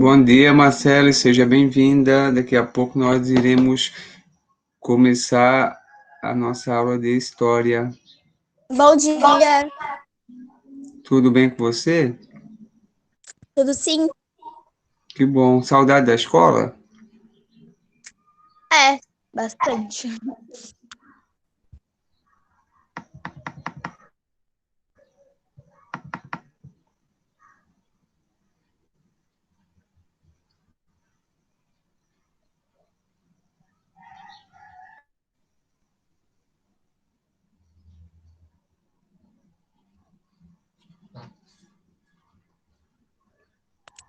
Bom dia, Marcele, seja bem-vinda. Daqui a pouco nós iremos começar a nossa aula de história. Bom dia, Tudo bem com você? tudo sim? Que bom. Saudade da escola? É, bastante.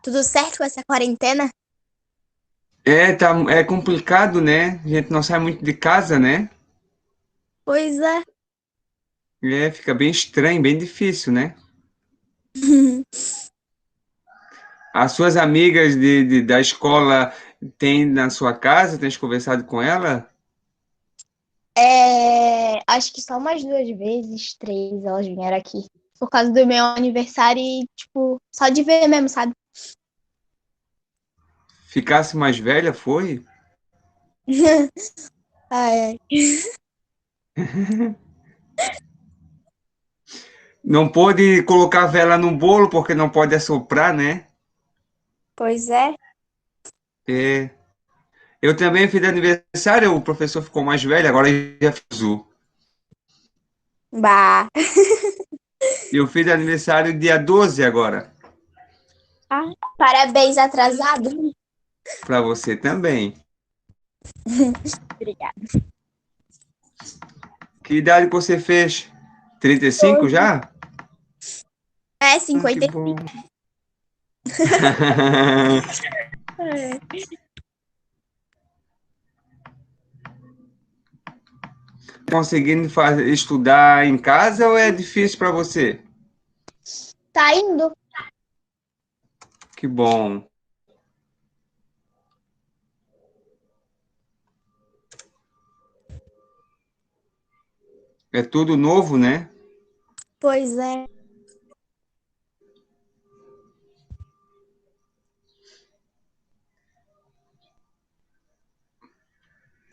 Tudo certo com essa quarentena? É complicado, né? A gente não sai muito de casa, né? Pois é. Fica bem estranho, bem difícil, né? As suas amigas da escola têm na sua casa? Tens conversado com ela? Acho que só umas 2 vezes, 3, elas vieram aqui. Por causa do meu aniversário e, tipo, só de ver mesmo, sabe? Ficasse mais velha, foi? Ai, ai. Não pôde colocar vela no bolo porque não pode assoprar, né? Pois é. É. Eu também fiz aniversário, o professor ficou mais velho, agora já fiz o. Bah. Eu fiz aniversário dia 12 agora, Ah, parabéns atrasado. para você também. Obrigada. Que idade que você fez? 35 12. já? É, Ah, que 50. bom. É. Conseguindo estudar em casa ou é difícil para você? Tá indo? Que bom. É tudo novo, né? Pois é.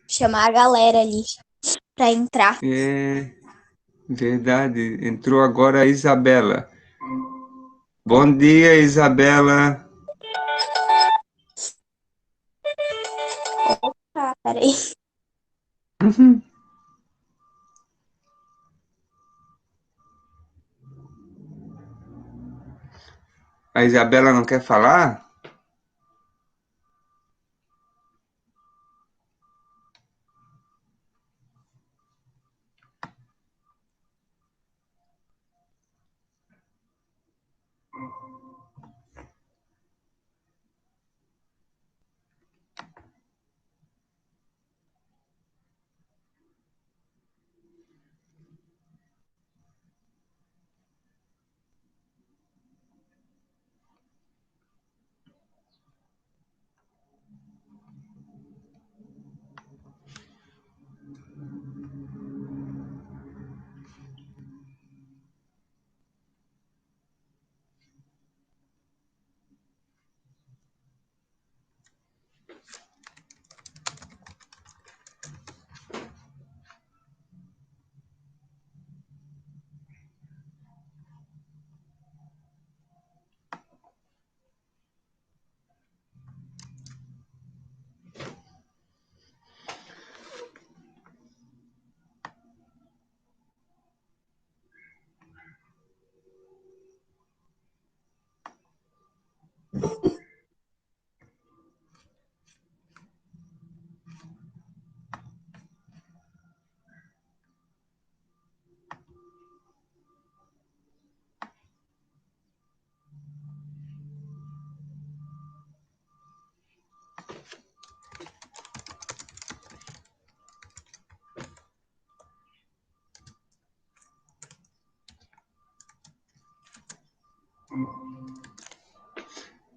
Chamar a galera ali pra entrar. É verdade. Entrou agora a Isabela. Bom dia, Isabela. Tá, peraí. A Isabela não quer falar?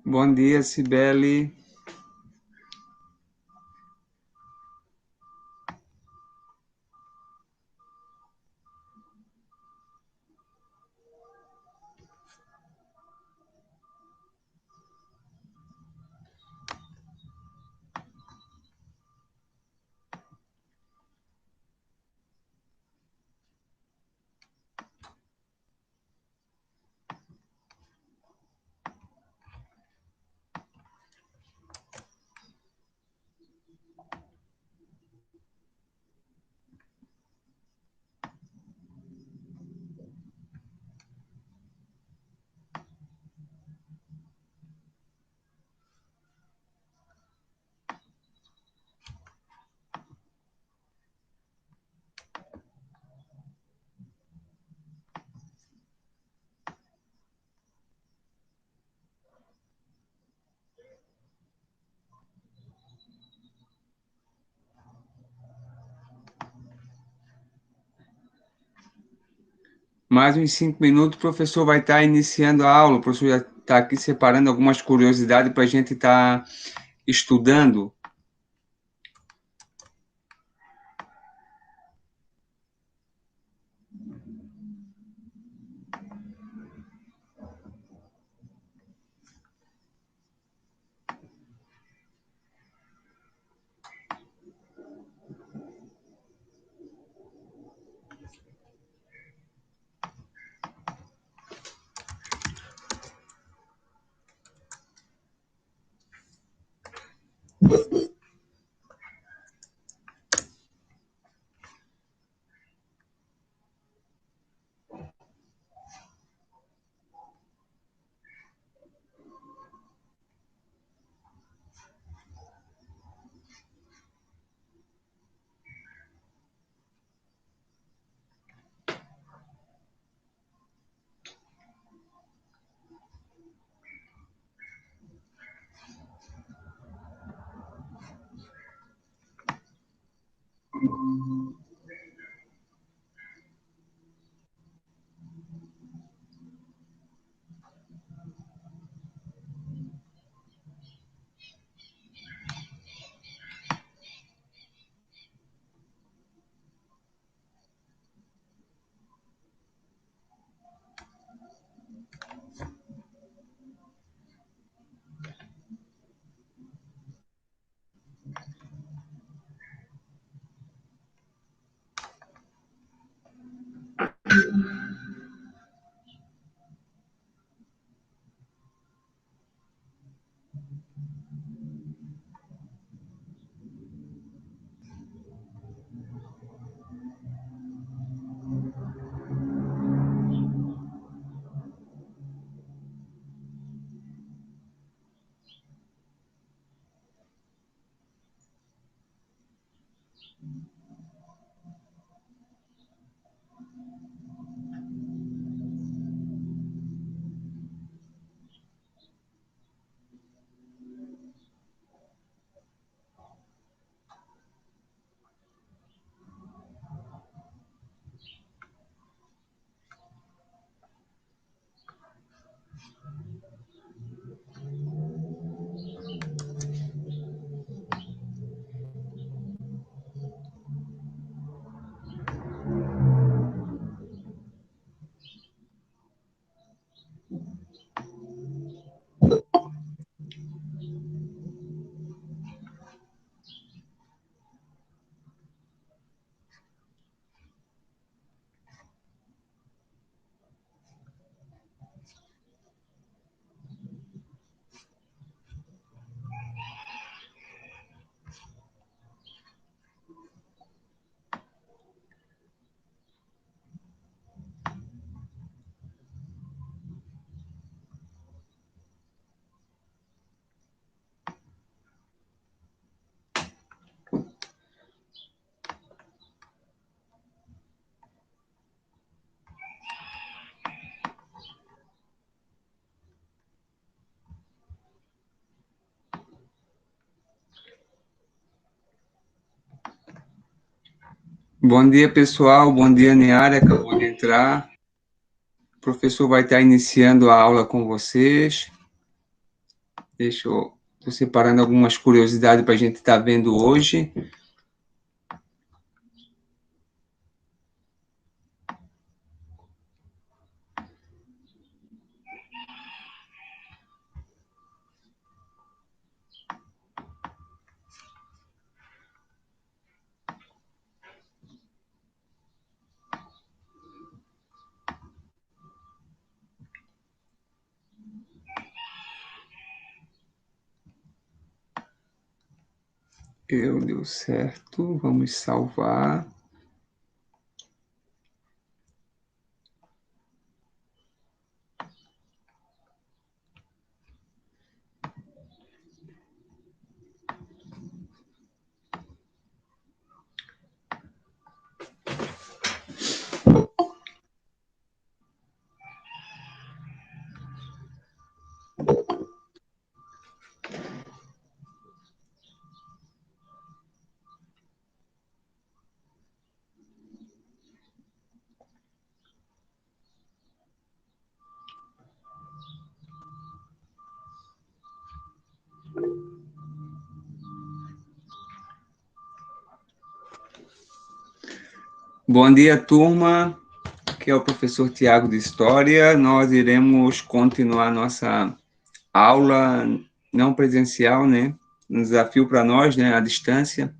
Bom dia, Cibele. Mais uns 5 minutos, o professor vai estar iniciando a aula. O professor já está aqui separando algumas curiosidades para a gente estar estudando. Bom dia, pessoal. Bom dia, Niara, acabou de entrar. O professor vai estar iniciando a aula com vocês. Estou separando algumas curiosidades para a gente estar vendo hoje. Deu certo. Vamos salvar. Bom dia, turma. Aqui é o professor Tiago de História. Nós iremos continuar nossa aula não presencial, né? Um desafio para nós, né? À distância.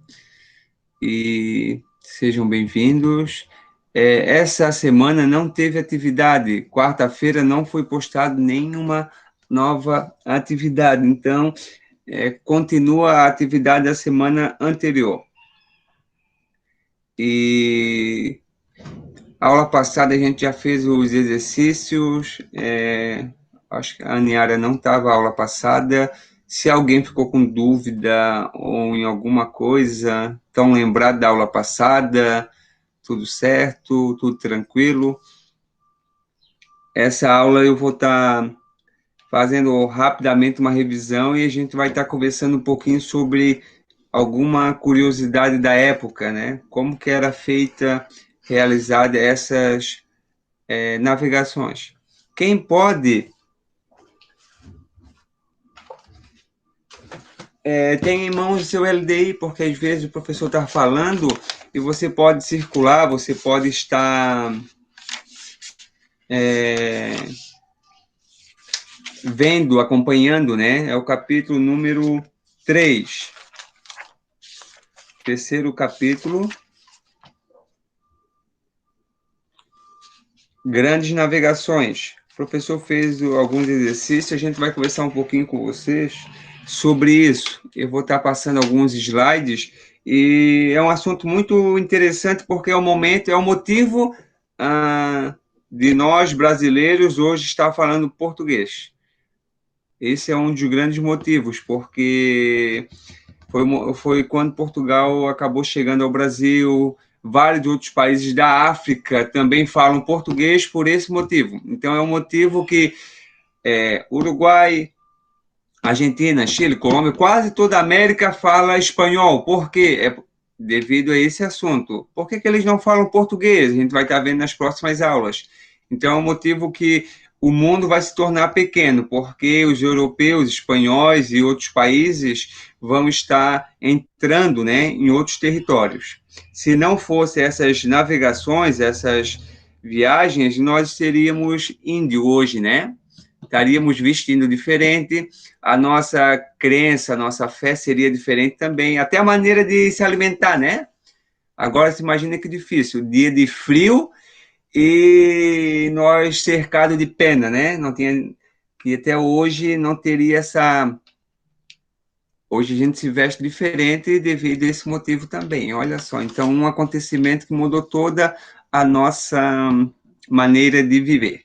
E sejam bem-vindos. Essa semana não teve atividade. Quarta-feira não foi postado nenhuma nova atividade. Então, continua a atividade da semana anterior. E a aula passada a gente já fez os exercícios, acho que a Aniara não estava a aula passada. Se alguém ficou com dúvida ou em alguma coisa, estão lembrados da aula passada, tudo certo, tudo tranquilo. Essa aula eu vou estar fazendo rapidamente uma revisão e a gente vai estar conversando um pouquinho sobre alguma curiosidade da época, né? Como que era feita, realizada essas navegações. Quem pode tem em mãos o seu LDI, porque às vezes o professor está falando e você pode circular, você pode estar vendo, acompanhando, né? É o capítulo número 3. Terceiro capítulo. Grandes navegações. O professor fez alguns exercícios, a gente vai conversar um pouquinho com vocês sobre isso. Eu vou estar passando alguns slides e é um assunto muito interessante porque é o momento, é o motivo de nós brasileiros hoje estar falando português. Esse é um dos grandes motivos, porque foi quando Portugal acabou chegando ao Brasil. Vários outros países da África também falam português por esse motivo. Então, é um motivo que Uruguai, Argentina, Chile, Colômbia, quase toda a América fala espanhol. Por quê? Devido a esse assunto. Por que eles não falam português? A gente vai estar vendo nas próximas aulas. Então, é um motivo que o mundo vai se tornar pequeno, porque os europeus, espanhóis e outros países vão estar entrando, né, em outros territórios. Se não fossem essas navegações, essas viagens, nós seríamos índio hoje, né? Estaríamos vestindo diferente, a nossa crença, a nossa fé seria diferente também, até a maneira de se alimentar, né? Agora se imagina que difícil, dia de frio e nós cercado de pena, né? Não tinha, que até hoje não teria essa. Hoje a gente se veste diferente devido a esse motivo também. Olha só, então um acontecimento que mudou toda a nossa maneira de viver.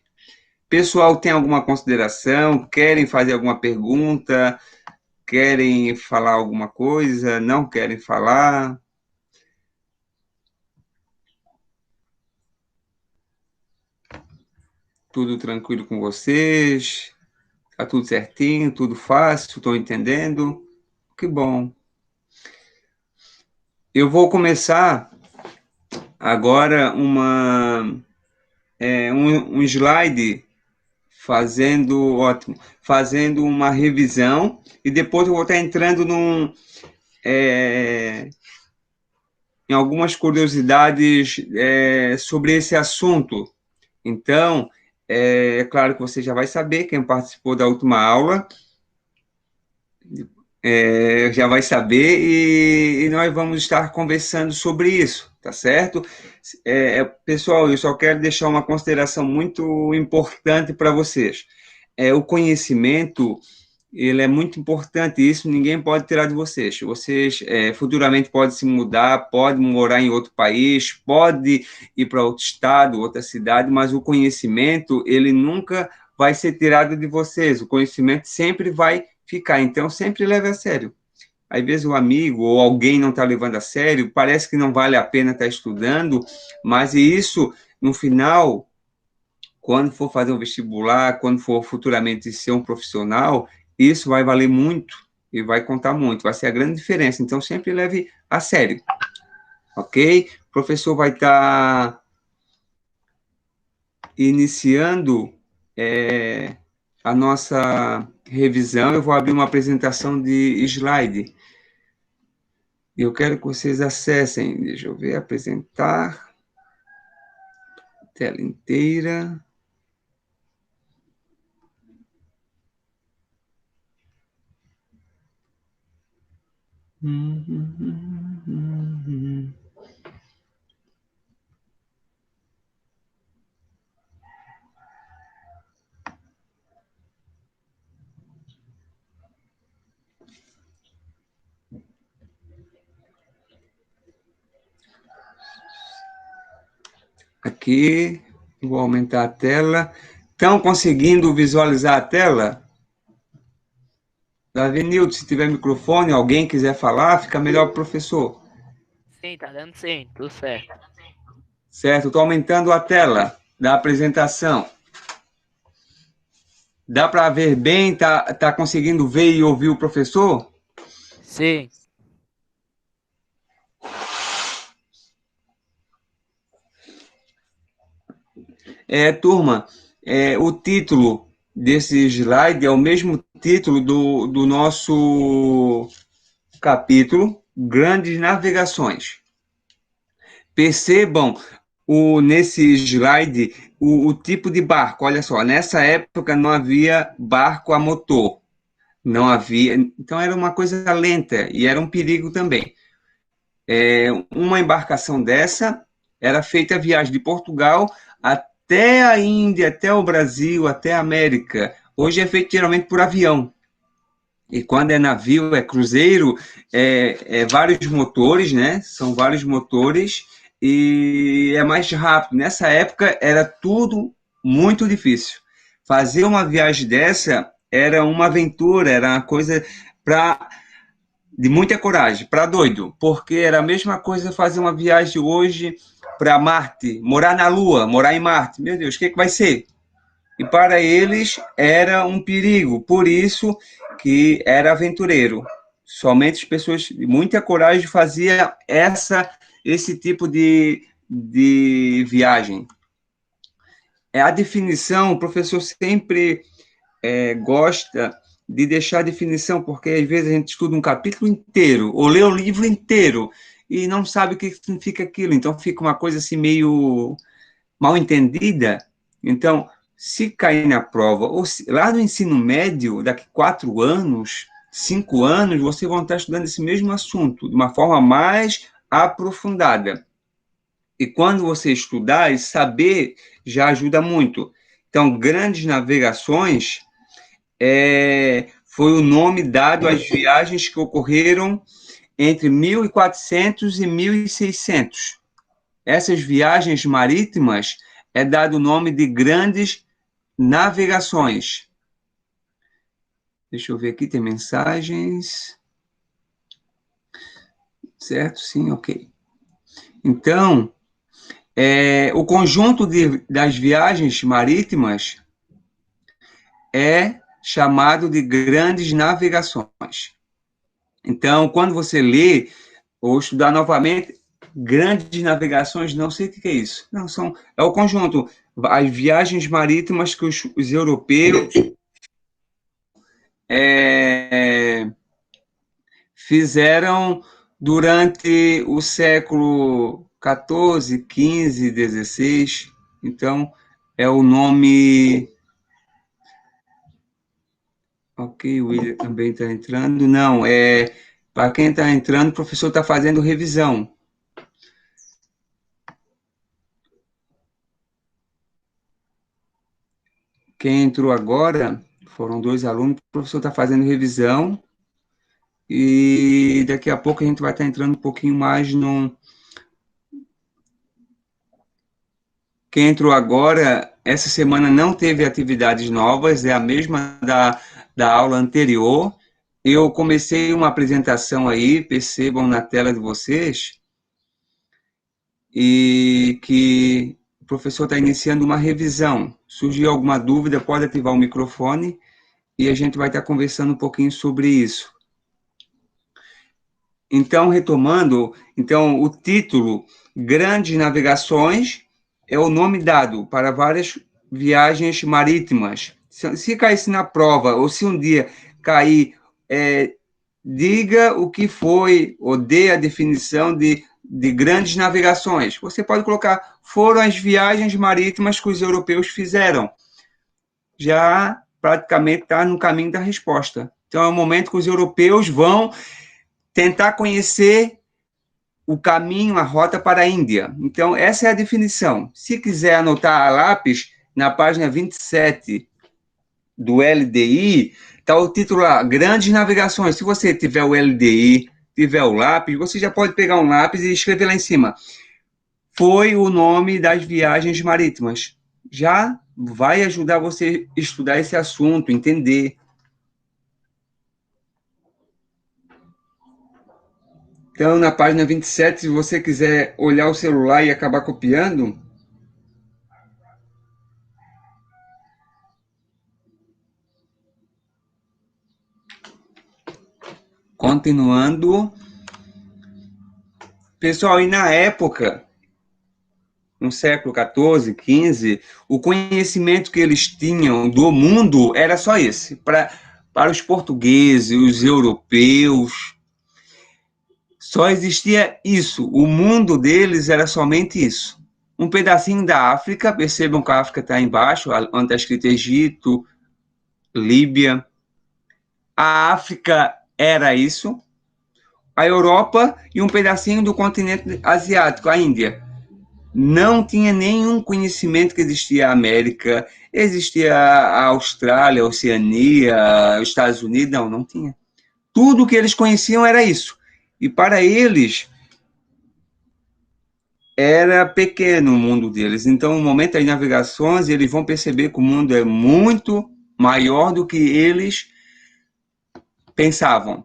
Pessoal, tem alguma consideração? Querem fazer alguma pergunta? Querem falar alguma coisa? Não querem falar? Tudo tranquilo com vocês? Tá tudo certinho? Tudo fácil? Estou entendendo? Que bom. Eu vou começar agora um slide fazendo uma revisão e depois eu vou estar entrando em algumas curiosidades sobre esse assunto. Então, é claro que você já vai saber, quem participou da última aula, já vai saber, e nós vamos estar conversando sobre isso, tá certo? Pessoal, eu só quero deixar uma consideração muito importante para vocês. O conhecimento, ele é muito importante, isso ninguém pode tirar de vocês. Vocês futuramente podem se mudar, podem morar em outro país, pode ir para outro estado, outra cidade, mas o conhecimento, ele nunca vai ser tirado de vocês. O conhecimento sempre vai ficar, então sempre leve a sério. Às vezes o amigo ou alguém não está levando a sério, parece que não vale a pena estar estudando, mas isso, no final, quando for fazer um vestibular, quando for futuramente ser um profissional, isso vai valer muito e vai contar muito, vai ser a grande diferença. Então, sempre leve a sério, ok? O professor vai estar iniciando a nossa revisão. Eu vou abrir uma apresentação de slide. Eu quero que vocês acessem, deixa eu ver, apresentar. Tela inteira. Aqui, vou aumentar a tela. Estão conseguindo visualizar a tela? Davi Nilton, se tiver microfone, alguém quiser falar, fica melhor para o professor. Sim, tá dando sim, tudo certo. Certo, estou aumentando a tela da apresentação. Dá para ver bem? Tá conseguindo ver e ouvir o professor? Sim. Turma, o título desse slide é o mesmo título do nosso capítulo, Grandes Navegações. Percebam nesse slide o tipo de barco. Olha só, nessa época não havia barco a motor. Não havia. Então era uma coisa lenta e era um perigo também. Uma embarcação dessa era feita a viagem de Portugal até a Índia, até o Brasil, até a América. Hoje é feito geralmente por avião. E quando é navio, é cruzeiro, vários motores, né? São vários motores e é mais rápido. Nessa época era tudo muito difícil. Fazer uma viagem dessa era uma aventura, era uma coisa de muita coragem, para doido, porque era a mesma coisa fazer uma viagem hoje para Marte, morar na Lua, morar em Marte. Meu Deus, o que vai ser? E para eles era um perigo, por isso que era aventureiro. Somente as pessoas de muita coragem faziam esse tipo de viagem. A definição, o professor sempre gosta de deixar a definição, porque às vezes a gente estuda um capítulo inteiro, ou lê o livro inteiro, e não sabe o que significa aquilo, então fica uma coisa assim meio mal entendida. Então, se cair na prova, ou lá no ensino médio, daqui 4 anos, 5 anos, vocês vão estar estudando esse mesmo assunto, de uma forma mais aprofundada. E quando você estudar e saber, já ajuda muito. Então, grandes navegações foi o nome dado às viagens que ocorreram entre 1400 e 1600. Essas viagens marítimas é dado o nome de grandes navegações. Deixa eu ver aqui, tem mensagens. Certo? Sim, ok. Então, o conjunto das viagens marítimas é chamado de grandes navegações. Então, quando você lê ou estudar novamente, grandes navegações, não sei o que é isso. Não, é o conjunto, as viagens marítimas que os europeus fizeram durante o século XIV, XV, XVI. Então, é o nome. Ok, o William também está entrando. Não, para quem está entrando, o professor está fazendo revisão. Quem entrou agora foram 2 alunos, o professor está fazendo revisão e daqui a pouco a gente vai estar entrando um pouquinho mais no. Quem entrou agora, essa semana não teve atividades novas, é a mesma da aula anterior. Eu comecei uma apresentação aí, percebam na tela de vocês, e que o professor está iniciando uma revisão. Surgiu alguma dúvida, pode ativar o microfone e a gente vai estar conversando um pouquinho sobre isso. Então, retomando, o título Grandes Navegações é o nome dado para várias viagens marítimas. Se caísse na prova, ou se um dia cair, diga o que foi, ou dê a definição de grandes navegações. Você pode colocar, foram as viagens marítimas que os europeus fizeram. Já praticamente está no caminho da resposta. Então, é o momento que os europeus vão tentar conhecer o caminho, a rota para a Índia. Então, essa é a definição. Se quiser anotar a lápis, na página 27 do LDI, está o título lá, Grandes Navegações. Se você tiver o LDI, tiver o lápis, você já pode pegar um lápis e escrever lá em cima. Foi o nome das viagens marítimas. Já vai ajudar você a estudar esse assunto, entender. Então, na página 27, se você quiser olhar o celular e acabar copiando, continuando. Pessoal, e na época, no século XIV, XV, o conhecimento que eles tinham do mundo era só esse. Para os portugueses, os europeus, só existia isso. O mundo deles era somente isso. Um pedacinho da África, percebam que a África está embaixo, onde está escrito Egito, Líbia. A África era isso. A Europa e um pedacinho do continente asiático, a Índia. Não tinha nenhum conhecimento que existia a América, existia a Austrália, a Oceania, os Estados Unidos, não tinha. Tudo que eles conheciam era isso. E para eles, era pequeno o mundo deles. Então, no momento das navegações, eles vão perceber que o mundo é muito maior do que eles pensavam.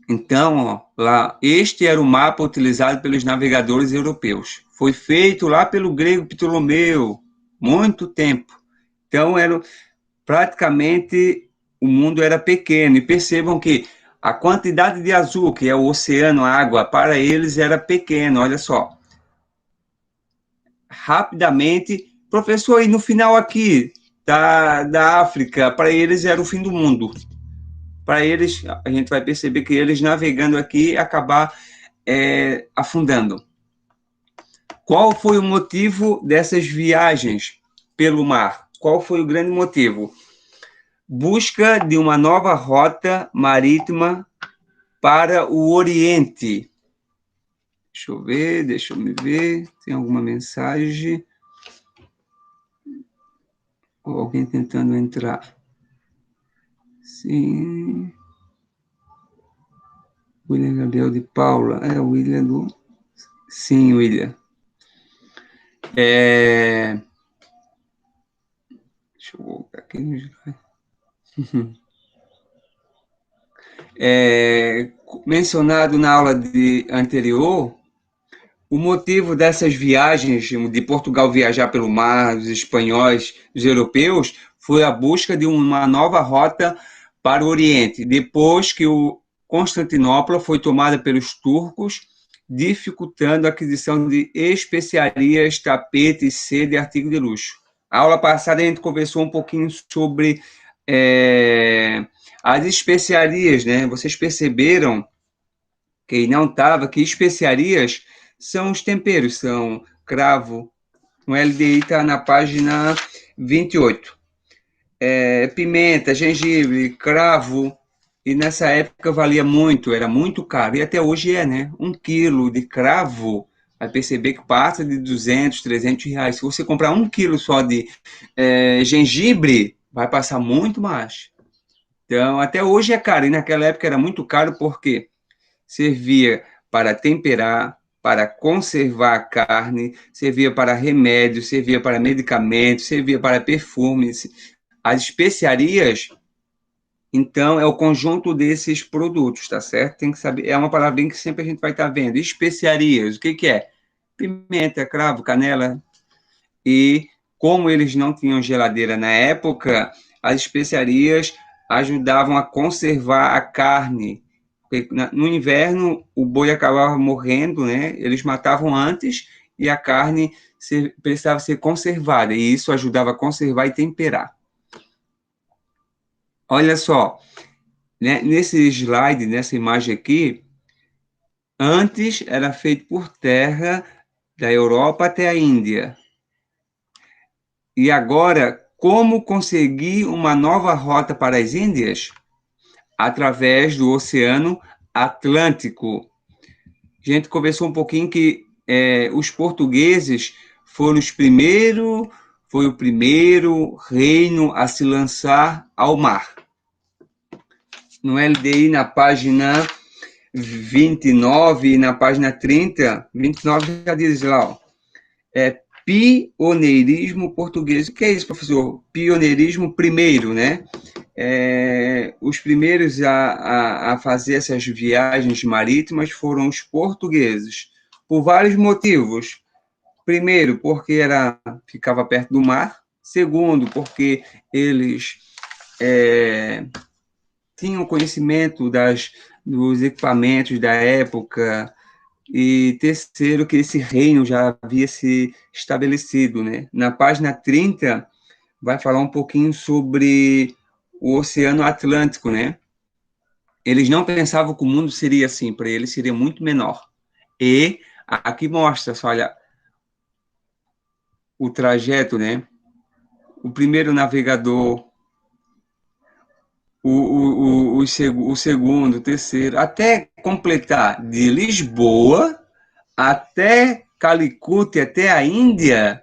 Então, ó, lá, este era o mapa utilizado pelos navegadores europeus. Foi feito lá pelo grego Ptolomeu, muito tempo. Então, praticamente o mundo era pequeno. E percebam que a quantidade de azul, que é o oceano, a água, para eles era pequeno. Olha só. Rapidamente, professor, e no final aqui da África, para eles era o fim do mundo. Para eles, a gente vai perceber que eles navegando aqui acabar afundando. Qual foi o motivo dessas viagens pelo mar? Qual foi o grande motivo? Busca de uma nova rota marítima para o Oriente. Deixa eu me ver, tem alguma mensagem? Ou alguém tentando entrar? Sim. William Gabriel de Paula. É o William do... Sim, William. Deixa eu voltar aqui no slide. Mencionado na aula anterior, o motivo dessas viagens, de Portugal viajar pelo mar, dos espanhóis, dos europeus, foi a busca de uma nova rota para o Oriente, depois que Constantinopla foi tomada pelos turcos, dificultando a aquisição de especiarias, tapetes, seda e artigos de luxo. A aula passada a gente conversou um pouquinho sobre as especiarias, né? Vocês perceberam que não estava, que especiarias são os temperos, são cravo. O LDI está na página 28. Pimenta, gengibre, cravo. E nessa época valia muito, era muito caro. E até hoje né? 1 quilo de cravo, vai perceber que passa de 200, 300 reais. Se você comprar 1 quilo só de gengibre, vai passar muito mais. Então, até hoje é caro. E naquela época era muito caro porque servia para temperar, para conservar a carne, servia para remédios, servia para medicamentos, servia para perfumes. As especiarias, então, é o conjunto desses produtos, tá certo? Tem que saber, é uma palavrinha que sempre a gente vai estar vendo. Especiarias, o que é? Pimenta, cravo, canela. E como eles não tinham geladeira na época, as especiarias ajudavam a conservar a carne. No inverno, o boi acabava morrendo, né? Eles matavam antes e a carne precisava ser conservada. E isso ajudava a conservar e temperar. Olha só, né? Nesse slide, nessa imagem aqui, Antes era feito por terra da Europa até a Índia. E agora, como conseguir uma nova rota para as Índias? Através do Oceano Atlântico. A gente conversou um pouquinho que os portugueses foram foi o primeiro reino a se lançar ao mar. No LDI, na página 29 e na página 30, 29 já diz lá, ó, pioneirismo português. O que é isso, professor? Pioneirismo primeiro, né? Os primeiros a fazer essas viagens marítimas foram os portugueses, por vários motivos. Primeiro, porque ficava perto do mar. Segundo, porque eles tinham conhecimento dos equipamentos da época. E terceiro, que esse reino já havia se estabelecido, né? Na página 30, vai falar um pouquinho sobre o Oceano Atlântico, né? Eles não pensavam que o mundo seria assim, para eles seria muito menor. E aqui mostra, olha, o trajeto, né? O primeiro navegador, o segundo, o terceiro, até completar de Lisboa até Calicut, até a Índia,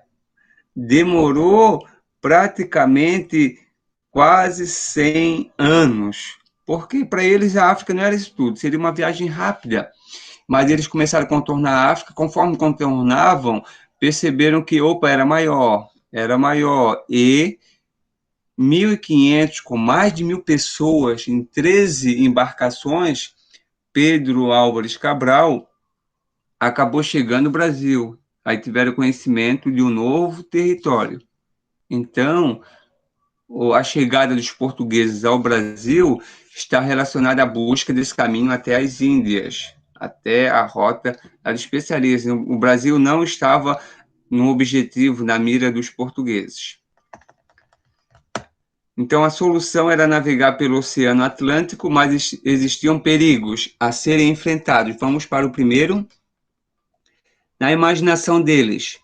demorou praticamente quase 100 anos. Porque para eles a África não era isso tudo, seria uma viagem rápida. Mas eles começaram a contornar a África, conforme contornavam, perceberam que, opa, era maior. E 1.500, com mais de 1.000 pessoas em 13 embarcações, Pedro Álvares Cabral acabou chegando no Brasil. Aí tiveram conhecimento de um novo território. Então, a chegada dos portugueses ao Brasil está relacionada à busca desse caminho até as Índias, até a rota das especiarias. O Brasil não estava no objetivo, na mira dos portugueses. Então, a solução era navegar pelo Oceano Atlântico, mas existiam perigos a serem enfrentados. Vamos para o primeiro. Na imaginação deles,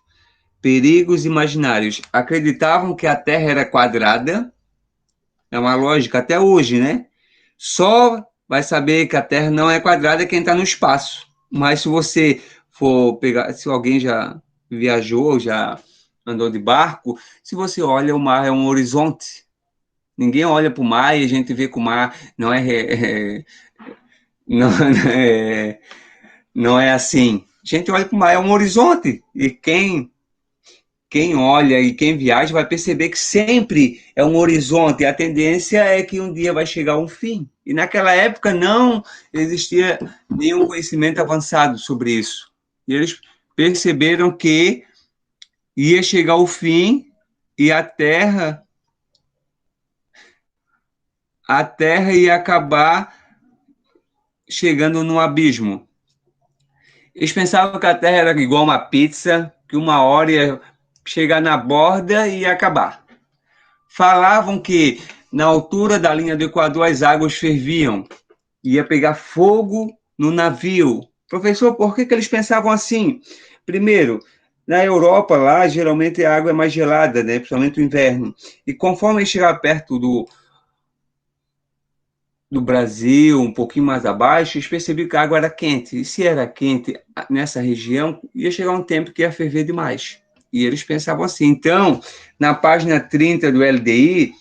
perigos imaginários. Acreditavam que a Terra era quadrada. É uma lógica até hoje, né? Só vai saber que a Terra não é quadrada quem está no espaço. Mas se você for pegar, se alguém já viajou, já andou de barco, se você olha, o mar é um horizonte. Ninguém olha para o mar e a gente vê que o mar não, não é assim. A gente olha para o mar, é um horizonte. E quem olha e quem viaja vai perceber que sempre é um horizonte. A tendência é que um dia vai chegar um fim. E naquela época não existia nenhum conhecimento avançado sobre isso. E eles perceberam que ia chegar o fim e a Terra ia acabar chegando no abismo. Eles pensavam que a Terra era igual uma pizza, que uma hora ia chegar na borda e ia acabar. Falavam que na altura da linha do Equador as águas ferviam, ia pegar fogo no navio. Professor, por que eles pensavam assim? Primeiro, na Europa lá geralmente a água é mais gelada, né? Principalmente no inverno. E conforme eles chegavam perto do Brasil, um pouquinho mais abaixo, eles percebiam que a água era quente. E se era quente nessa região, ia chegar um tempo que ia ferver demais. E eles pensavam assim. Então, na página 30 do LDI,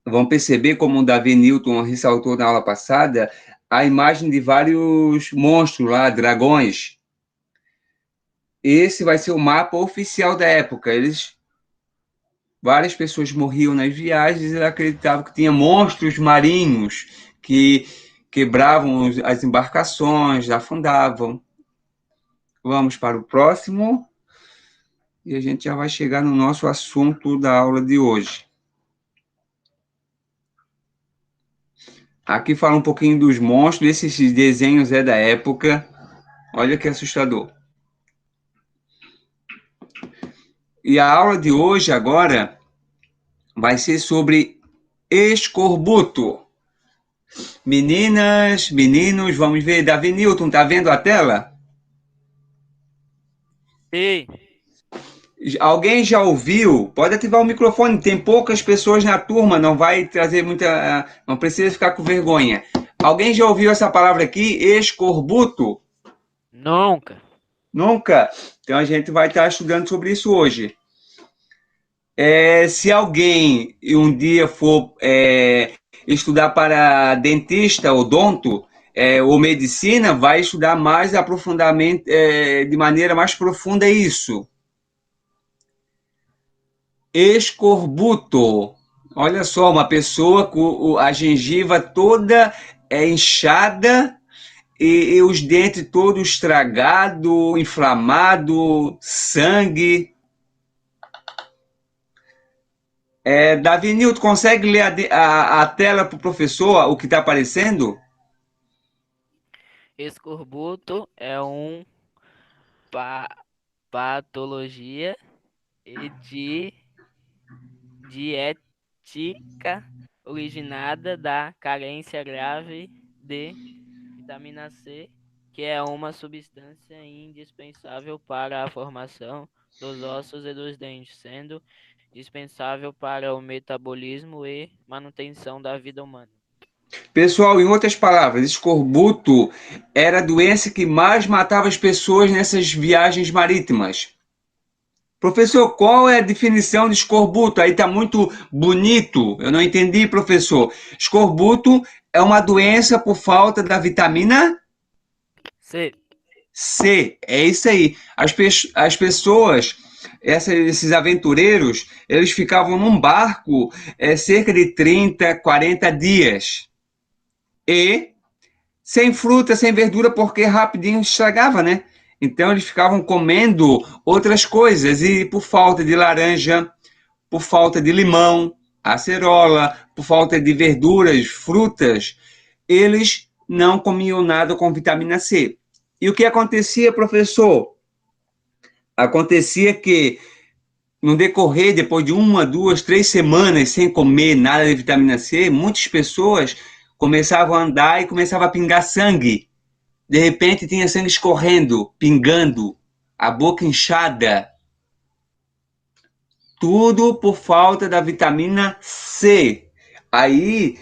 vão perceber, como o Davi Newton ressaltou na aula passada, a imagem de vários monstros lá, dragões. Esse vai ser o mapa oficial da época. Várias pessoas morriam nas viagens e acreditavam que tinha monstros marinhos que quebravam as embarcações, afundavam. Vamos para o próximo. E a gente já vai chegar no nosso assunto da aula de hoje. Aqui fala um pouquinho dos monstros. Esses desenhos é da época. Olha que assustador. E a aula de hoje, agora, vai ser sobre escorbuto. Meninas, meninos, vamos ver. Davi Newton, tá vendo a tela? Sim. Alguém já ouviu? Pode ativar o microfone, tem poucas pessoas na turma, não vai trazer muita. Não precisa ficar com vergonha. Alguém já ouviu essa palavra aqui? Escorbuto? Nunca. Nunca? Então a gente vai estar estudando sobre isso hoje. Se alguém um dia for estudar para dentista, odonto, ou medicina, vai estudar mais aprofundamento, de maneira mais profunda isso. Escorbuto. Olha só, uma pessoa com a gengiva toda inchada e os dentes todos estragados, inflamado, sangue. Davi Nilton, consegue ler a tela para o professor, o que está aparecendo? Escorbuto é uma patologia dietética originada da carência grave de vitamina C, que é uma substância indispensável para a formação dos ossos e dos dentes, sendo dispensável para o metabolismo e manutenção da vida humana. Pessoal, em outras palavras, escorbuto era a doença que mais matava as pessoas nessas viagens marítimas. Professor, qual é a definição de escorbuto? Aí está muito bonito. Eu não entendi, professor. Escorbuto é uma doença por falta da vitamina C. C. É isso aí. As pessoas, esses aventureiros, eles ficavam num barco cerca de 30, 40 dias. E sem fruta, sem verdura, porque rapidinho estragava, né? Então eles ficavam comendo outras coisas e por falta de laranja, por falta de limão, acerola, por falta de verduras, frutas, eles não comiam nada com vitamina C. E o que acontecia, professor? Acontecia que no decorrer, depois de 1, 2, 3 semanas sem comer nada de vitamina C, muitas pessoas começavam a andar e começava a pingar sangue. De repente tinha sangue escorrendo, pingando, a boca inchada. Tudo por falta da vitamina C. Aí,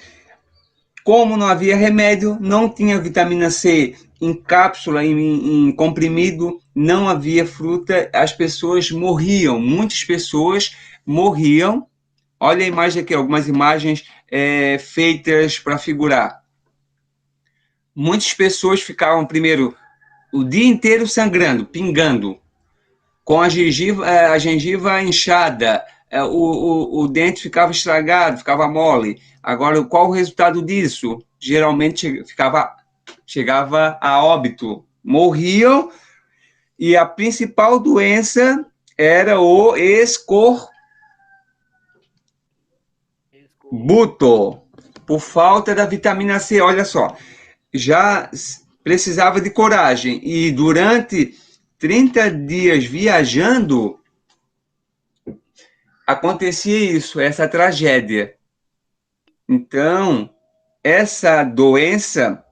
como não havia remédio, não tinha vitamina C em cápsula, em comprimido, não havia fruta, as pessoas morriam. Muitas pessoas morriam. Olha a imagem aqui, algumas imagens feitas para figurar. Muitas pessoas ficavam, primeiro, o dia inteiro sangrando, pingando, com a gengiva inchada, o dente ficava estragado, ficava mole. Agora, qual o resultado disso? Geralmente chegava a óbito. Morriam e a principal doença era o escorbuto, por falta da vitamina C. Olha só, já precisava de coragem e durante 30 dias viajando, acontecia isso, essa tragédia. Então, essa doença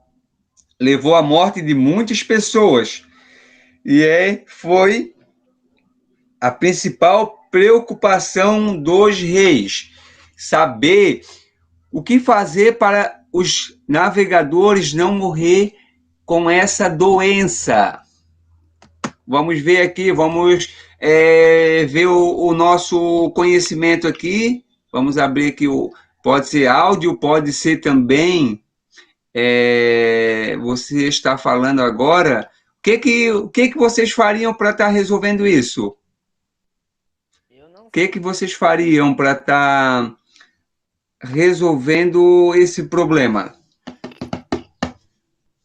levou à morte de muitas pessoas e foi a principal preocupação dos reis, saber o que fazer para os navegadores não morrer com essa doença. Vamos ver aqui, vamos ver o nosso conhecimento aqui. Vamos abrir aqui, pode ser áudio, pode ser também. Você está falando agora. O que vocês fariam para estar resolvendo isso? Eu não O que sei. vocês fariam para estar resolvendo esse problema?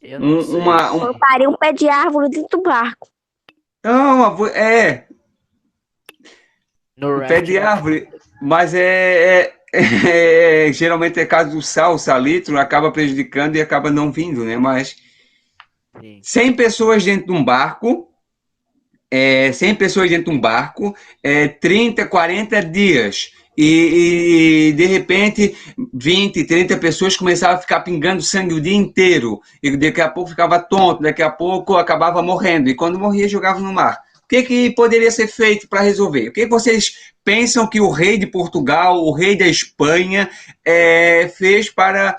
Eu não sei. Botaria um pé de árvore dentro do barco. Não, No o pé raft de não. árvore, mas geralmente é caso do sal, o salitro acaba prejudicando e acaba não vindo, né? Mas Sim. 100 pessoas dentro de um barco, 100 pessoas dentro de um barco, 30, 40 dias. e de repente 20, 30 pessoas começavam a ficar pingando sangue o dia inteiro, e daqui a pouco ficava tonto, daqui a pouco acabava morrendo, e quando morria jogava no mar. O que poderia ser feito para resolver? O que vocês pensam que o rei de Portugal, o rei da Espanha, fez para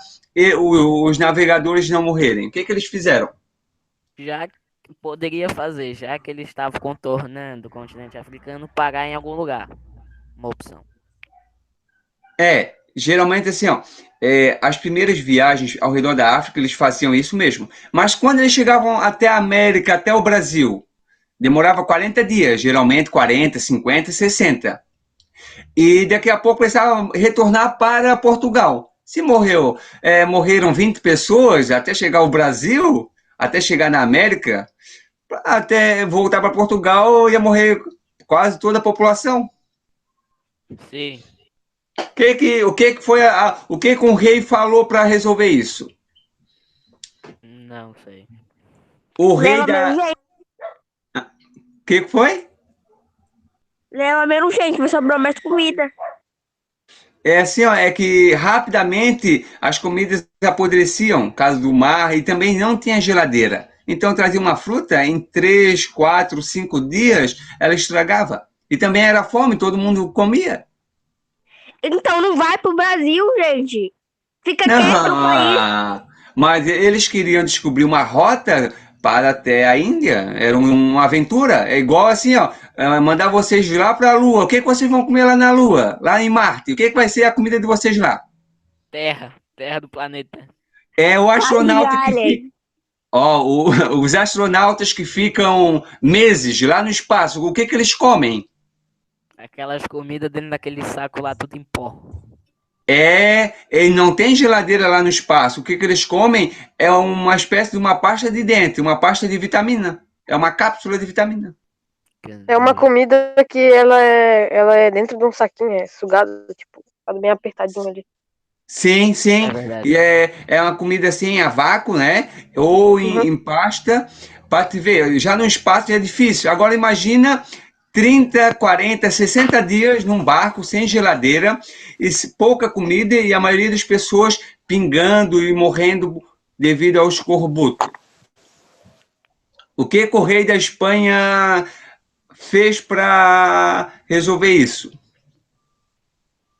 os navegadores não morrerem? O que eles fizeram? Já que poderia fazer, já que ele estava contornando o continente africano, parar em algum lugar. Uma opção. Geralmente assim, ó, as primeiras viagens ao redor da África, eles faziam isso mesmo. Mas quando eles chegavam até a América, até o Brasil, demorava 40 dias, geralmente 40, 50, 60. E daqui a pouco precisavam retornar para Portugal. Se morreram 20 pessoas até chegar ao Brasil, até chegar na América, até voltar para Portugal ia morrer quase toda a população. Sim. O que o rei falou para resolver isso? Não sei. O rei Leva da. menos gente. O que foi? Leva menos gente, mas sobrou mais comida. É assim, ó, é que rapidamente as comidas apodreciam, caso do mar, e também não tinha geladeira. Então trazia uma fruta, em 3, 4, 5 dias ela estragava. E também era fome, todo mundo comia. Então não vai pro Brasil, gente. Fica quieto no país. Não, mas eles queriam descobrir uma rota para até a Índia. Era uma aventura. É igual assim, ó, mandar vocês lá para a Lua. O que vocês vão comer lá na Lua? Lá em Marte? O que vai ser a comida de vocês lá? Terra do planeta. É o astronauta que Alien. fica. Ó, os astronautas que ficam meses lá no espaço, o que eles comem? Aquelas comidas dentro daquele saco lá, tudo em pó. E não tem geladeira lá no espaço. O que eles comem é uma espécie de uma pasta de dente, uma pasta de vitamina. É uma cápsula de vitamina. É uma comida que ela é dentro de um saquinho, é sugado, tipo, tá bem apertadinho ali. Sim, sim. É verdade. E é uma comida assim a vácuo, né? Ou Uhum. em pasta. Para te ver, já no espaço é difícil. Agora imagina 30, 40, 60 dias num barco sem geladeira, e pouca comida e a maioria das pessoas pingando e morrendo devido ao escorbuto. O que o rei da Espanha fez para resolver isso?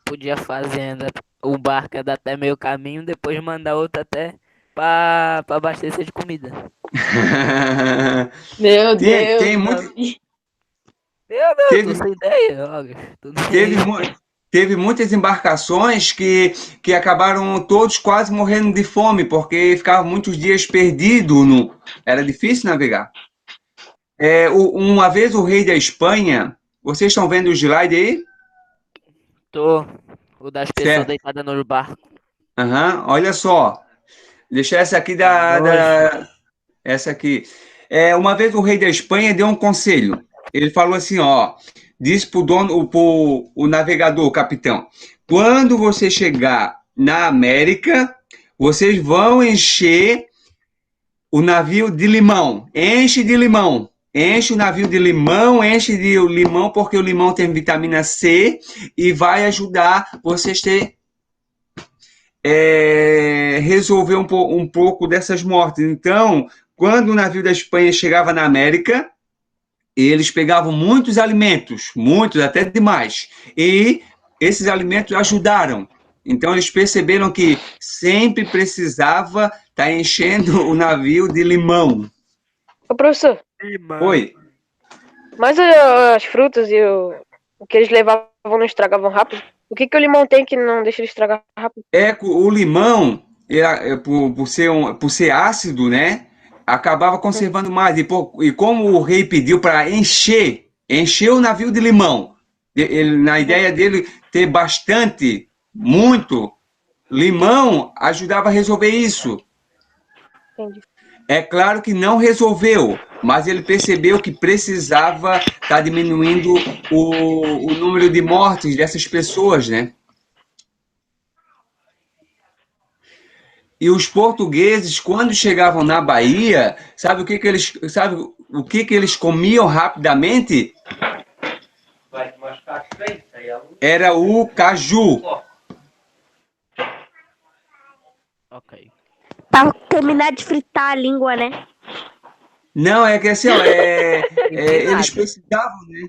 Podia fazer o barco andar até meio caminho, depois mandar outro até pra abastecer de comida. Meu Deus. Tem muito, Eu não, Teve- tô sem ideia, August. Tu não- teve muitas embarcações que acabaram todos quase morrendo de fome, porque ficavam muitos dias perdidos. Era difícil navegar. Uma vez o rei da Espanha, vocês estão vendo o slide aí? Tô. O das pessoas Certo. deitadas no barco. Aham, olha só. Deixa essa aqui essa aqui. Uma vez o rei da Espanha deu um conselho. Ele falou assim, ó, disse pro dono, o navegador, o capitão, quando você chegar na América, vocês vão encher o navio de limão. Enche de limão. Enche o navio de limão, enche de limão, porque o limão tem vitamina C e vai ajudar vocês resolver um pouco dessas mortes. Então, quando o navio da Espanha chegava na América, eles pegavam muitos alimentos, muitos, até demais, e esses alimentos ajudaram. Então, eles perceberam que sempre precisava estar enchendo o navio de limão. Ô, professor, Oi. mas as frutas e o que eles levavam não estragavam rápido? O que o limão tem que não deixa ele estragar rápido? O limão, por ser ácido, né, acabava conservando mais. E como o rei pediu para encher o navio de limão, na ideia dele ter bastante, muito limão, ajudava a resolver isso. Entendi. É claro que não resolveu, mas ele percebeu que precisava estar diminuindo o número de mortes dessas pessoas, né? E os portugueses, quando chegavam na Bahia, sabe o que eles comiam rapidamente? Vai te machucar a frente, aí, aluno. era o caju. Ok. Pra terminar de fritar a língua, né? Não, é que assim, ó, eles Empinado. precisavam, né?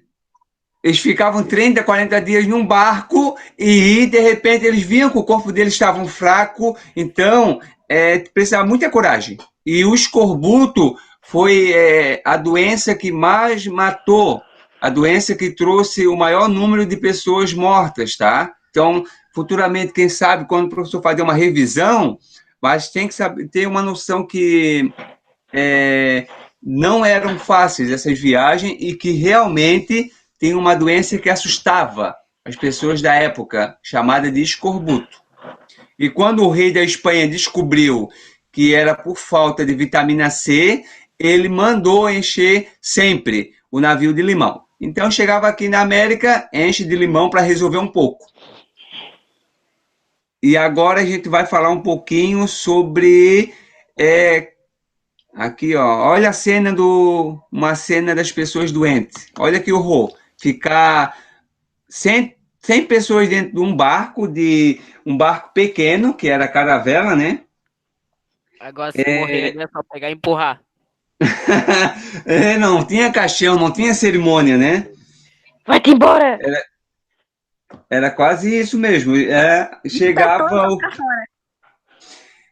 Eles ficavam 30, 40 dias num barco e, de repente, eles viam que o corpo deles estava fraco, então precisava muita coragem. E o escorbuto foi a doença que mais matou, a doença que trouxe o maior número de pessoas mortas, tá? Então, futuramente, quem sabe, quando o professor fazer uma revisão, mas tem que saber, ter uma noção que é, não eram fáceis essas viagens e que realmente tem uma doença que assustava as pessoas da época, chamada de escorbuto. E quando o rei da Espanha descobriu que era por falta de vitamina C, ele mandou encher sempre o navio de limão. Então chegava aqui na América, enche de limão para resolver um pouco. E agora a gente vai falar um pouquinho sobre aqui, ó. Olha a cena uma cena das pessoas doentes. Olha que horror. Ficar 100 pessoas dentro de um barco pequeno, que era a caravela, né? Agora se morrer é só pegar e empurrar. Não tinha caixão, não tinha cerimônia, né? Vai-te embora! Era quase isso mesmo. Chegava.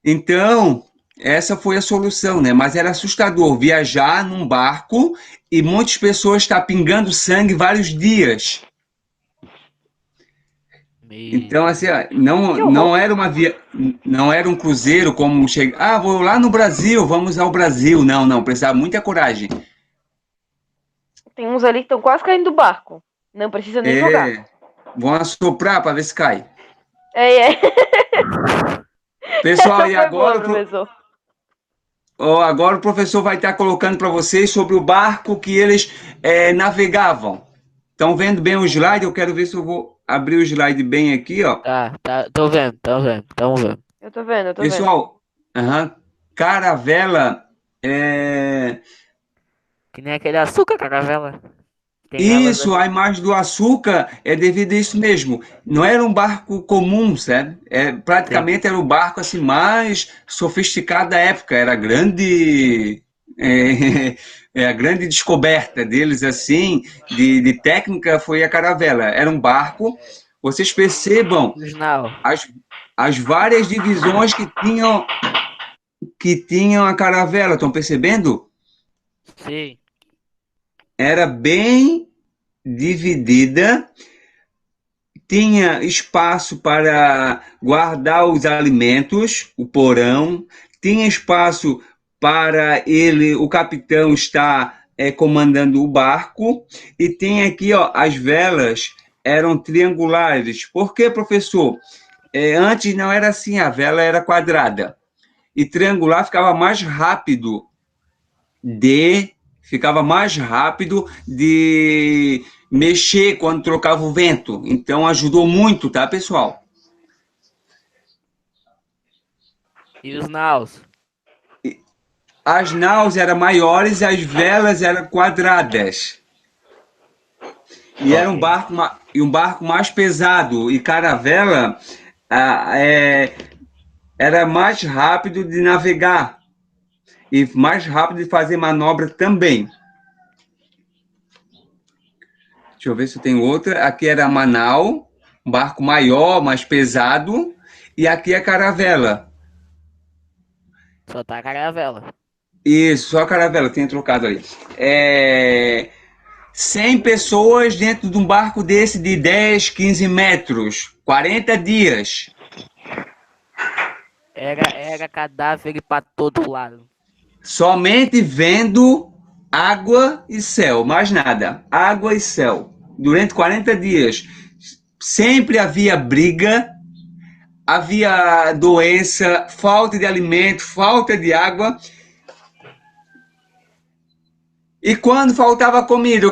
Então, essa foi a solução, né? Mas era assustador viajar num barco e muitas pessoas estar pingando sangue vários dias. Então, assim, ó, não era um cruzeiro como chegar, vou lá no Brasil, vamos ao Brasil. Não, não, precisava muita coragem. Tem uns ali que estão quase caindo do barco. Não precisa nem jogar. Vão assoprar para ver se cai. É. Pessoal, Essa e foi boa, agora, professor. agora o professor vai estar colocando para vocês sobre o barco que eles navegavam. Estão vendo bem o slide? Eu quero ver se eu vou abrir o slide bem aqui, ó. Tá, tô vendo, tamo vendo. Eu tô vendo. Pessoal, caravela Que nem aquele açúcar, caravela. Tem elas Isso, aqui. a imagem do açúcar é devido a isso mesmo. Não era um barco comum, sabe? Sim. Praticamente era o barco assim mais sofisticado da época. Era grande, a grande descoberta deles assim de técnica foi a caravela. Era um barco. Vocês percebam Original. as várias divisões que tinham a caravela. Estão percebendo? Sim. Era bem dividida, tinha espaço para guardar os alimentos, o porão, tinha espaço para o capitão estar comandando o barco, e tem aqui, ó, as velas eram triangulares. Por quê, professor? Antes não era assim, a vela era quadrada, e triangular ficava mais rápido de mexer quando trocava o vento. Então ajudou muito, tá, pessoal? E os naus? As naus eram maiores e as velas eram quadradas. E era Ok. um barco mais pesado. E caravela era mais rápido de navegar e mais rápido de fazer manobra também. Deixa eu ver se eu tenho outra. Aqui era a Manau, um barco maior, mais pesado. E aqui a caravela. Só tá a caravela. Isso, só a caravela, tinha trocado ali. 100 pessoas dentro de um barco desse de 10, 15 metros. 40 dias. Era cadáver pra todo lado. Somente vendo água e céu, mais nada. Água e céu. Durante 40 dias. Sempre havia briga, havia doença, falta de alimento, falta de água. E quando faltava comida,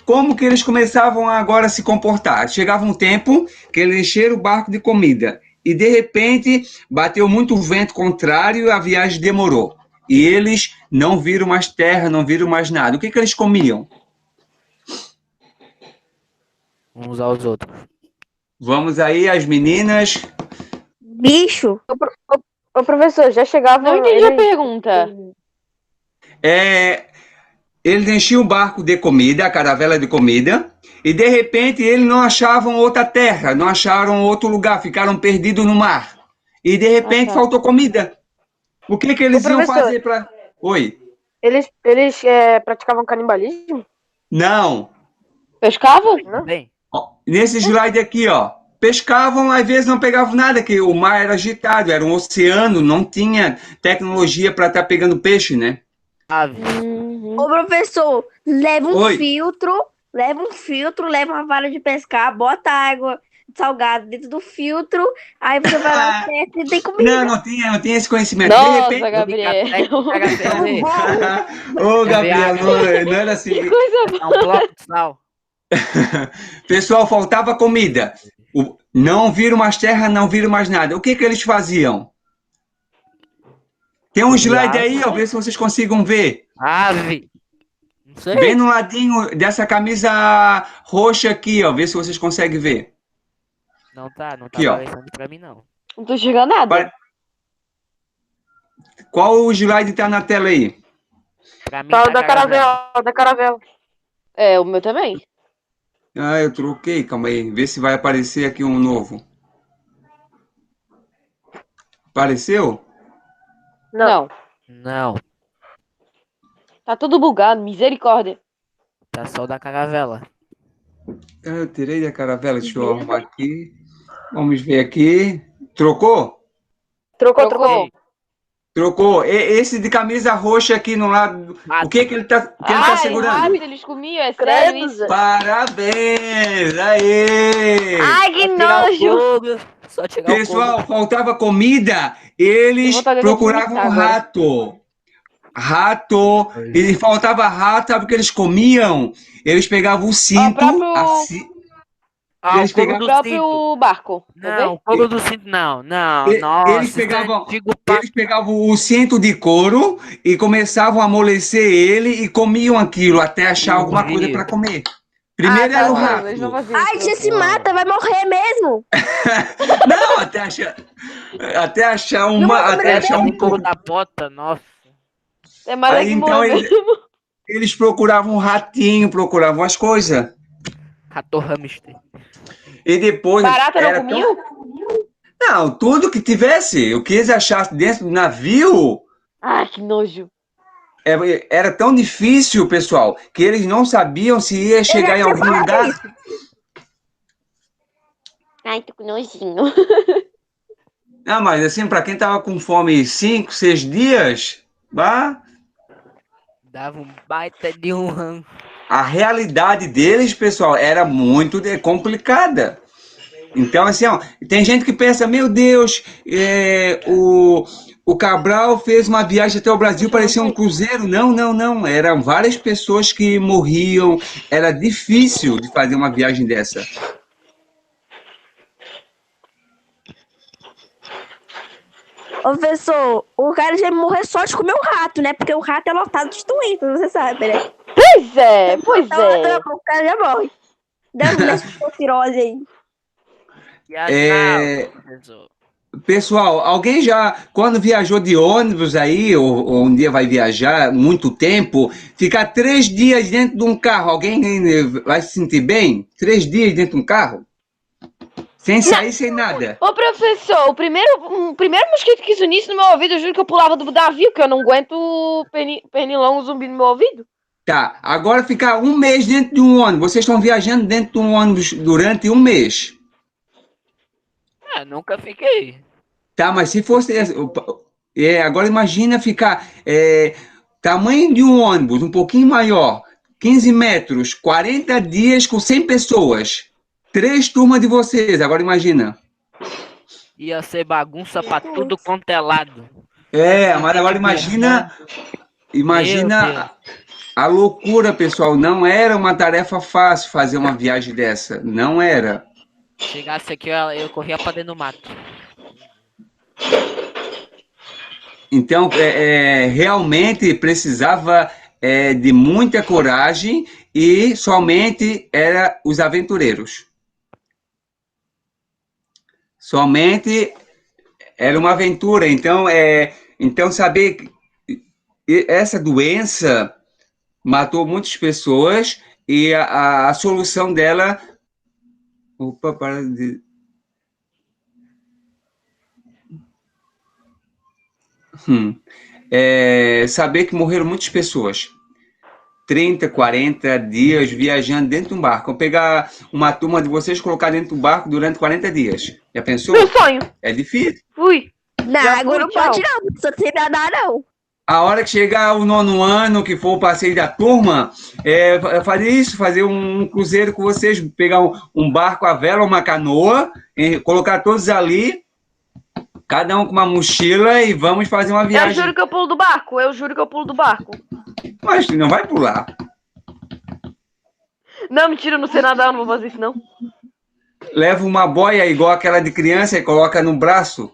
como que eles começavam agora a se comportar? Chegava um tempo que eles encheram o barco de comida e de repente bateu muito vento contrário e a viagem demorou. E eles não viram mais terra, não viram mais nada. O que eles comiam? uns aos outros. Vamos aí, as meninas. Bicho. Ô, professor, já chegava. Não entendi a pergunta. Eles enchiam o barco de comida, a caravela de comida, e de repente eles não achavam outra terra, não acharam outro lugar, ficaram perdidos no mar. E de repente tá. faltou comida. O que eles Ô, iam professor. fazer para... Oi? Eles praticavam canibalismo? Não. Pescavam? Bem, Ó, nesse slide aqui, ó, pescavam, às vezes não pegavam nada, que o mar era agitado, era um oceano, não tinha tecnologia para estar pegando peixe, né? ave. Ô, professor, leva um Oi. filtro, leva uma vara de pescar, bota água salgada dentro do filtro, aí você vai lá perto e tem comida. Não tinha esse conhecimento. De Nossa, repente... Gabriel. Pega ferver. Ô, Gabriel, não era assim. Que coisa É um bloco de sal. Pessoal, faltava comida. Não viram mais terra, não viram mais nada. O que eles faziam? Tem um slide aí, ó, ver se vocês consigam ver. Ave. Não sei. Bem no ladinho dessa camisa roxa aqui, ó, ver se vocês conseguem ver. Não tá Aqui, ó. aparecendo pra mim, não. Não tô chegando nada. Pare- Qual o slide tá na tela aí? Pra mim Tá o tá da caravela, da caravela. É, o meu também. Ah, eu troquei, calma aí. Vê se vai aparecer aqui um novo. Apareceu? Não. Não, Tá tudo bugado, misericórdia. tá só o da caravela. Eu tirei da caravela, deixa eu arrumar aqui. Vamos ver aqui. Trocou? Trocou. Trocou. Trocou. Esse de camisa roxa aqui no lado. O que ele tá segurando? rápido, eles comiam, é sério Credo, isso. Zé. Parabéns! Aê! Ai, que Tirar o nojo! fogo, só tirar o Pessoal, fogo. faltava comida, eles Eu vou fazer procuravam vomitar agora. rato. Rato, e faltava rato, sabe o que eles comiam? Eles pegavam o cinto, próprio- Ah, Eles o fogo pegavam do O próprio cinto. barco. Não, o fogo do cinto não. Não, E- nossa. eles isso é pegavam- antigo pra eles pegavam o cinto de couro e começavam a amolecer ele e comiam aquilo até achar alguma coisa Horrível. para comer. Primeiro Ah, era o tá, rato. Eles não faziam Ai, isso. você se mata, vai morrer mesmo. Não, até achar uma, até achar um fogo da bota, nossa. É mais Aí, que então, morrer mesmo. eles procuravam um ratinho, procuravam as coisas. Rato hamster. E depois Barata não era comiam? Não, tudo que tivesse, o que eles achassem dentro do navio, Ai, que nojo. era tão difícil, pessoal, que eles não sabiam se ia chegar em algum lugar. Ai, tô com nojinho. Não, mas assim, para quem tava com fome 5, 6 dias, bah, Dava um baita de um ranço. a realidade deles, pessoal, era muito complicada. Então, assim, ó, tem gente que pensa, meu Deus, o Cabral fez uma viagem até o Brasil, parecia um cruzeiro. Não. Eram várias pessoas que morriam. Era difícil de fazer uma viagem dessa. Ô, professor, o cara já morreu só de comer um rato, né? Porque o rato é lotado de doenças, você sabe, né? Pois é. Então, o cara já morre. Deve leptospirose aí. Professor. Pessoal, alguém já, quando viajou de ônibus aí, ou um dia vai viajar muito tempo, ficar 3 dias dentro de um carro, alguém vai se sentir bem? 3 dias dentro de um carro? Sem sair, sem nada. Ô, professor, o primeiro mosquito que isso nisso no meu ouvido, eu juro que eu pulava do navio, que eu não aguento pernilongo zumbi no meu ouvido. Tá, agora ficar 1 mês dentro de um ônibus. Vocês estão viajando dentro de um ônibus durante 1 mês. Nunca fiquei. Tá, mas se fosse... agora imagina ficar... tamanho de um ônibus, um pouquinho maior, 15 metros, 40 dias com 100 pessoas. 3 turmas de vocês, agora imagina. Ia ser bagunça pra tudo quanto é lado. Mas agora imagina a loucura, pessoal. Não era uma tarefa fácil fazer uma viagem dessa. Não era. Chegasse aqui, eu corria pra dentro do mato. Então, realmente precisava de muita coragem e somente era os aventureiros. Somente era uma aventura. Então saber que essa doença matou muitas pessoas e a solução dela... Opa, para de... saber que morreram muitas pessoas. 30, 40 dias viajando dentro de um barco. Vou pegar uma turma de vocês e colocar dentro do barco durante 40 dias. Já pensou? Meu sonho. É difícil. Fui. Na Já água fui, não tchau. pode não, não precisa sem nadar não. A hora que chegar o 9º ano, que for o passeio da turma, fazer isso, fazer um cruzeiro com vocês, pegar um barco, a vela, uma canoa, colocar todos ali, cada um com uma mochila e vamos fazer uma Eu viagem. juro que eu pulo do barco. Eu juro que eu pulo do barco. Mas tu não vai pular. Não, mentira, eu não sei nadar, eu não vou fazer isso, não. Leva uma boia igual aquela de criança e coloca no braço.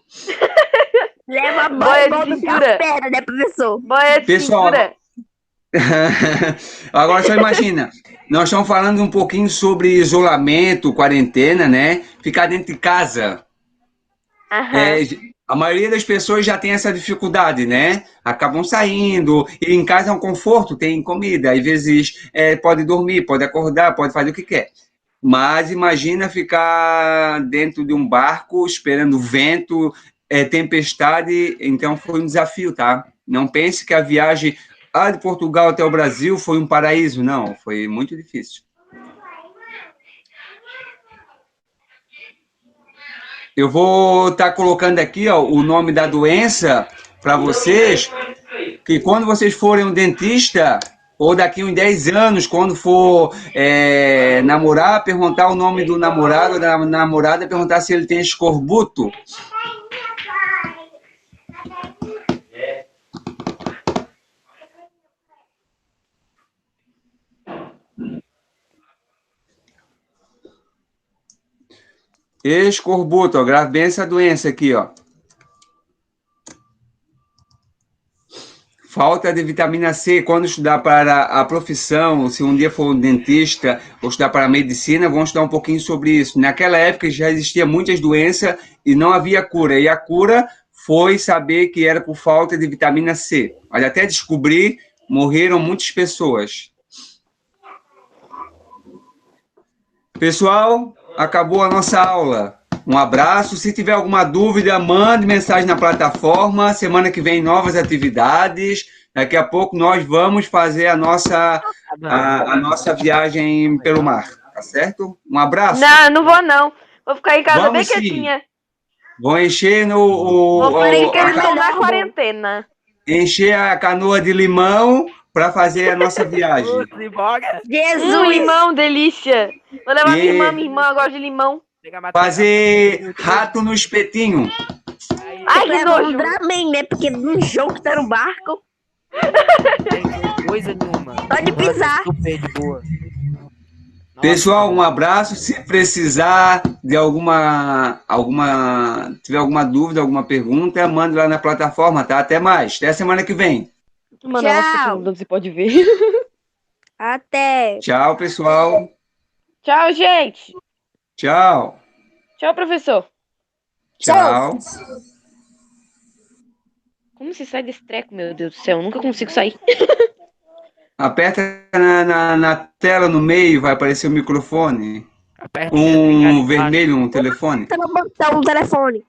Leva a Boia boia de do cintura. perna, né, professor? Boia de Pessoal, cintura. Agora só imagina, nós estamos falando um pouquinho sobre isolamento, quarentena, né? Ficar dentro de casa. Aham. A maioria das pessoas já tem essa dificuldade, né? Acabam saindo, e em casa é um conforto, tem comida, às vezes pode dormir, pode acordar, pode fazer o que quer. Mas imagina ficar dentro de um barco, esperando vento, tempestade, então foi um desafio, tá? Não pense que a viagem de Portugal até o Brasil foi um paraíso, não, foi muito difícil. Eu vou estar colocando aqui o nome da doença para vocês, que quando vocês forem um dentista, ou daqui uns 10 anos, quando for namorar, perguntar o nome do namorado ou da namorada, perguntar se ele tem escorbuto. Escorbuto, ó, grave bem essa doença aqui, ó. Falta de vitamina C. Quando estudar para a profissão, se um dia for um dentista ou estudar para a medicina, vão estudar um pouquinho sobre isso. Naquela época já existiam muitas doenças e não havia cura. E a cura foi saber que era por falta de vitamina C. Mas até descobrir, morreram muitas pessoas. Pessoal, acabou a nossa aula. Um abraço. Se tiver alguma dúvida, mande mensagem na plataforma. Semana que vem, novas atividades. Daqui a pouco nós vamos fazer a nossa viagem pelo mar. Tá certo? Um abraço. Não vou não. Vou ficar em casa bem quietinha. Vou encher Vou ficar na quarentena. Encher a canoa de limão para fazer a nossa viagem. Jesus! Limão, delícia. Vou levar minha irmã, eu gosto de limão. Fazer rato no espetinho. Ai, que nojo. Dramin, né? Porque no jogo que tá no barco. Coisa nenhuma. Pode pisar. Super de boa. Pessoal, um abraço. Se precisar de tiver alguma dúvida, alguma pergunta, mande lá na plataforma, tá? Até mais. Até a semana que vem. Mano, Tchau. você pode ver. Até. Tchau, pessoal. Tchau, gente. Tchau. Tchau, professor. Tchau. Como se sai desse treco, meu Deus do céu? Eu nunca consigo sair. Aperta na tela no meio, vai aparecer o microfone. Aperta Um vermelho, um telefone. Tá no botão do telefone.